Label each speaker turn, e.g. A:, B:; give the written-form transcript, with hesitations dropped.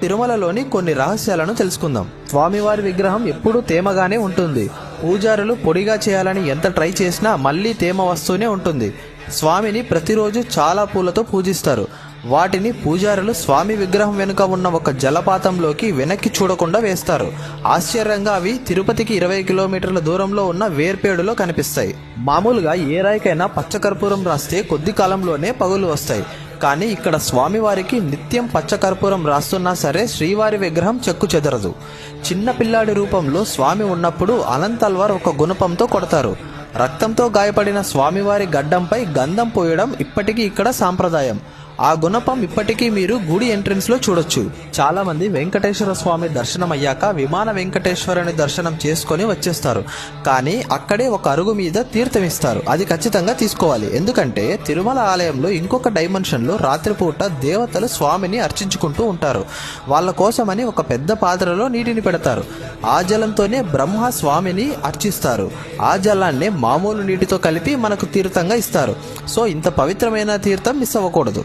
A: తిరుమలలోని కొన్ని రహస్యాలను తెలుసుకుందాం. స్వామివారి విగ్రహం ఎప్పుడూ తేమగానే ఉంటుంది. పూజారులు పొడిగా చేయాలని ఎంత ట్రై చేసినా మళ్ళీ తేమ వస్తూనే ఉంటుంది. స్వామిని ప్రతిరోజు చాలా పూలతో పూజిస్తారు. వాటిని పూజారులు స్వామి విగ్రహం వెనుక ఉన్న ఒక జలపాతంలోకి వెనక్కి చూడకుండా వేస్తారు. ఆశ్చర్యంగా అవి తిరుపతికి 20 కిలోమీటర్ల దూరంలో ఉన్న వేర్పేడులో కనిపిస్తాయి. మామూలుగా ఏ రాయికైనా పచ్చకర్పూరం రాస్తే కొద్ది కాలంలోనే పగులు వస్తాయి. కానీ ఇక్కడ స్వామివారికి నిత్యం పచ్చకర్పూరం రాస్తున్నా సరే శ్రీవారి విగ్రహం చెక్కు చెదరదు. చిన్న పిల్లాడి రూపంలో స్వామి ఉన్నప్పుడు అనంతల్వార్ ఒక గుణపంతో కొడతారు. రక్తంతో గాయపడిన స్వామివారి గడ్డంపై గంధం పోయడం ఇప్పటికీ ఇక్కడ సాంప్రదాయం. ఆ గుణపం ఇప్పటికీ మీరు గుడి ఎంట్రన్స్ లో చూడొచ్చు. చాలా మంది వెంకటేశ్వర స్వామి దర్శనం అయ్యాక విమాన వెంకటేశ్వరుని దర్శనం చేసుకొని వచ్చేస్తారు. కానీ అక్కడే ఒక అరుగు మీద తీర్థం ఇస్తారు. అది ఖచ్చితంగా తీసుకోవాలి. ఎందుకంటే తిరుమల ఆలయంలో ఇంకొక డైమెన్షన్ లో రాత్రిపూట దేవతలు స్వామిని అర్చించుకుంటూ ఉంటారు. వాళ్ళ కోసమని ఒక పెద్ద పాత్రలో నీటిని పెడతారు. ఆ జలంతోనే బ్రహ్మ స్వామిని అర్చిస్తారు. ఆ జలాన్నే మామూలు నీటితో కలిపి మనకు తీర్థంగా ఇస్తారు. సో ఇంత పవిత్రమైన తీర్థం మిస్ అవ్వకూడదు.